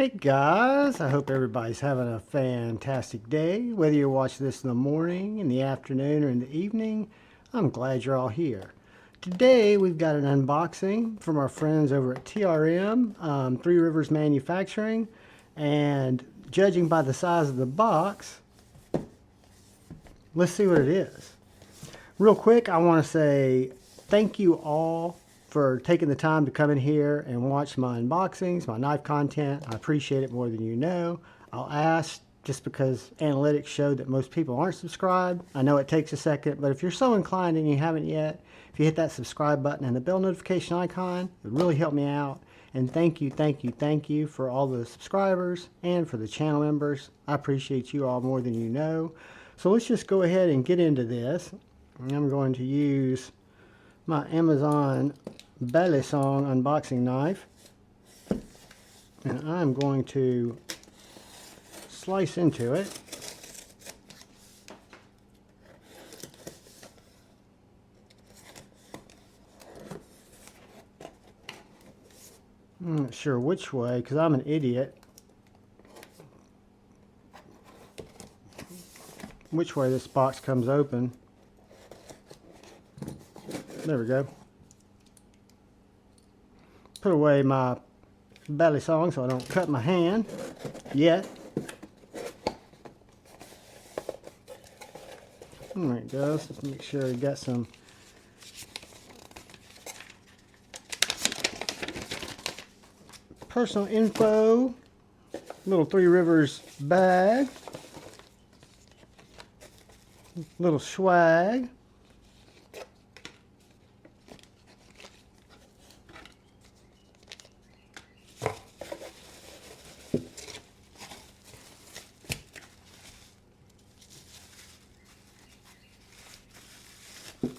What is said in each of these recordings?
Hey guys, I hope everybody's having a fantastic day. Whether you watch this in the morning, in the afternoon, or in the evening, I'm glad you're all here. Today we've got an unboxing from our friends over at TRM, Three Rivers Manufacturing, and judging by the size of the box, let's see what it is. Real quick, I want to say thank you all for taking the time to come in here and watch my unboxings, my knife content. I appreciate it more than you know. I'll ask, just because analytics showed that most people aren't subscribed. I know it takes a second, but if you're so inclined and you haven't yet, if you hit that subscribe button and the bell notification icon, it would really help me out. And thank you for all the subscribers and for the channel members. I appreciate you all more than you know. So let's just go ahead and get into this. I'm going to use my Amazon Balisong unboxing knife, and I'm going to slice into it. I'm not sure which way because I'm an idiot. Which way this box comes open. There we go. Put away my Balisong so I don't cut my hand yet. There it goes. Let's make sure we got some personal info. Little Three Rivers bag. Little swag.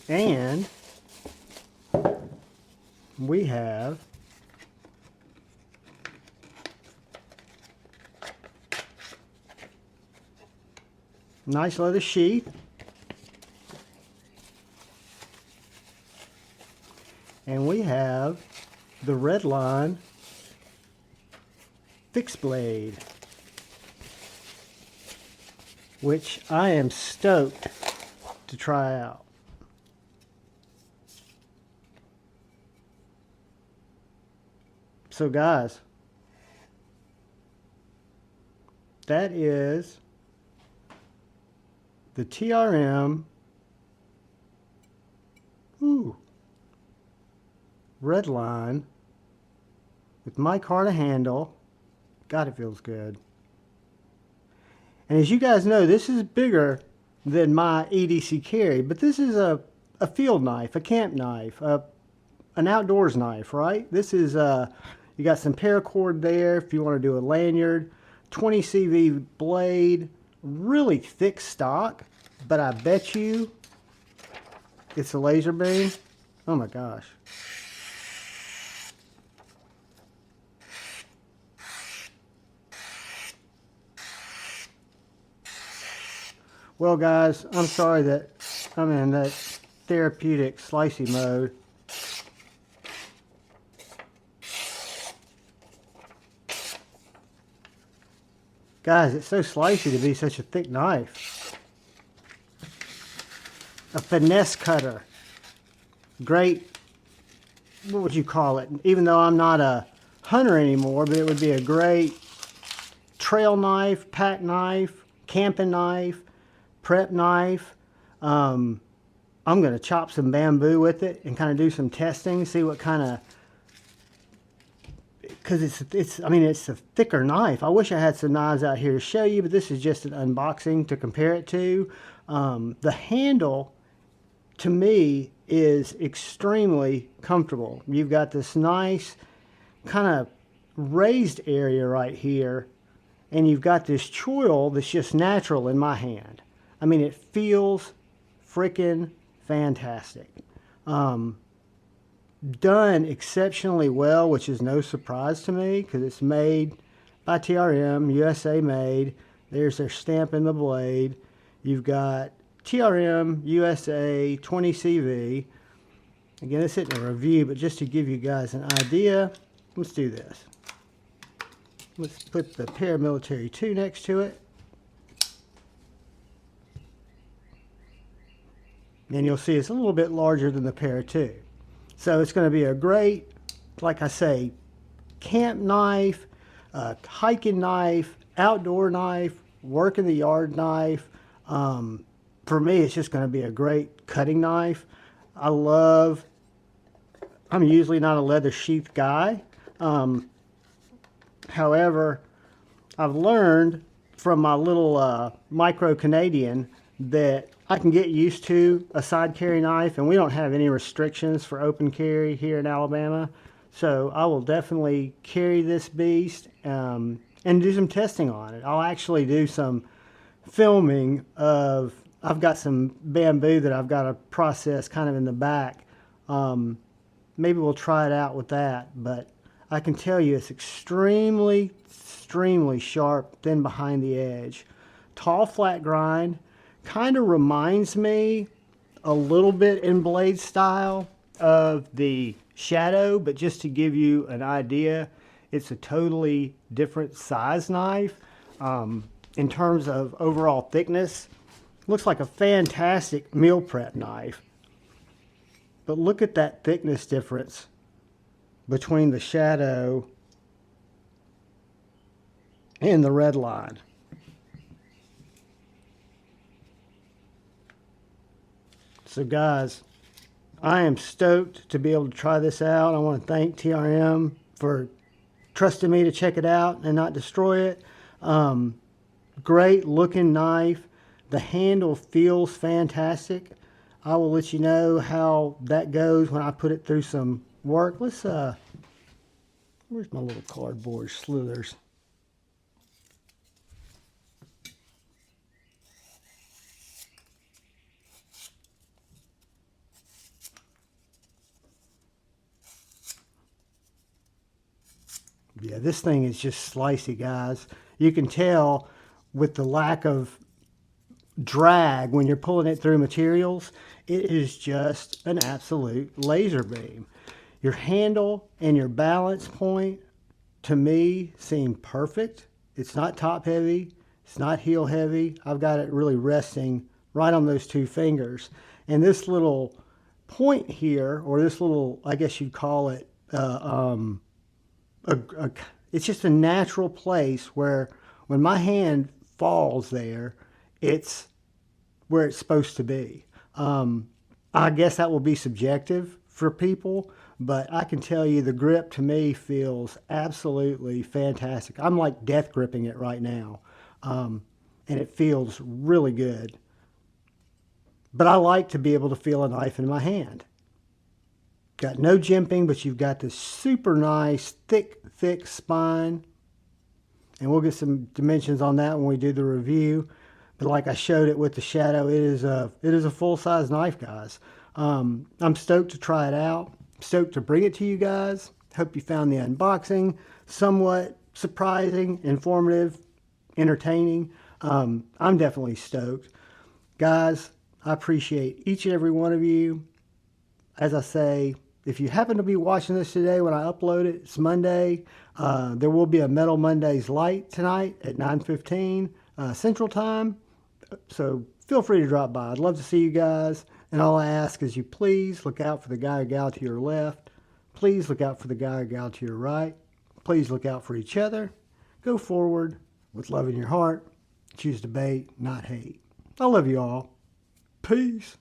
And we have nice leather sheath, and we have the Redline fixed blade, which I am stoked to try out. So guys, that is the TRM Redline with MICARTA handle. God, it feels good. And as you guys know, this is bigger than my EDC carry, but this is a field knife, a camp knife, an outdoors knife, right? This is you got some paracord there if you want to do a lanyard, 20 CV blade, really thick stock, but I bet you it's a laser beam. Oh my gosh. Well guys, I'm sorry that I'm in that therapeutic slicey mode. Guys, it's so slicey to be such a thick knife. A finesse cutter. Great, what would you call it? Even though I'm not a hunter anymore, but it would be a great trail knife, pack knife, camping knife, prep knife. I'm going to chop some bamboo with it and kind of do some testing, see what kind of, because I mean, it's a thicker knife. I wish I had some knives out here to show you, but this is just an unboxing to compare it to. The handle, to me, is extremely comfortable. You've got this nice kind of raised area right here, and you've got this TWILL that's just natural in my hand. I mean, it feels freaking fantastic. Done exceptionally well, which is no surprise to me because it's made by TRM, USA made. There's their stamp in the blade. You've got TRM USA 20 CV. Again, this isn't a review, but just to give you guys an idea, let's do this. Let's put the Paramilitary 2 next to it. And you'll see it's a little bit larger than the Para 2. So it's going to be a great, like I say, camp knife, hiking knife, outdoor knife, work in the yard knife. For me, it's just going to be a great cutting knife. I'm usually not a leather sheath guy. However, I've learned from my little micro Canadian that I can get used to a side carry knife, and we don't have any restrictions for open carry here in Alabama. So I will definitely carry this beast and do some testing on it. I'll actually do some filming of, I've got some bamboo that I've got to process kind of in the back. Maybe we'll try it out with that, but I can tell you it's extremely sharp, thin behind the edge. Tall, flat grind. Kind of reminds me a little bit in blade style of the Shadow, but just to give you an idea, it's a totally different size knife. In terms of overall thickness, looks like a fantastic meal prep knife. But look at that thickness difference between the Shadow and the Redline. So guys, I am stoked to be able to try this out. I want to thank TRM for trusting me to check it out and not destroy it. Great looking knife. The handle feels fantastic. I will let you know how that goes when I put it through some work. Let's, where's my little cardboard slithers? Yeah, this thing is just slicey, guys. You can tell with the lack of drag when you're pulling it through materials, it is just an absolute laser beam. Your handle and your balance point, to me, seem perfect. It's not top heavy. It's not heel heavy. I've got it really resting right on those two fingers. And this little point here, or this little, I guess you'd call it, it's just a natural place where when my hand falls there, it's where it's supposed to be. I guess that will be subjective for people, but I can tell you the grip to me feels absolutely fantastic. I'm like death gripping it right now, and it feels really good. But I like to be able to feel a knife in my hand. Got no jimping, but you've got this super nice, thick spine. And we'll get some dimensions on that when we do the review. But like I showed it with the Shadow, it is a full-size knife, guys. I'm stoked to try it out. Stoked to bring it to you guys. Hope you found the unboxing somewhat surprising, informative, entertaining. I'm definitely stoked. Guys, I appreciate each and every one of you. As I say, if you happen to be watching this today when I upload it, it's Monday. There will be a Metal Mondays light tonight at 9:15 Central Time. So feel free to drop by. I'd love to see you guys. And all I ask is you please look out for the guy or gal to your left. Please look out for the guy or gal to your right. Please look out for each other. Go forward with love in your heart. Choose debate, not hate. I love you all. Peace.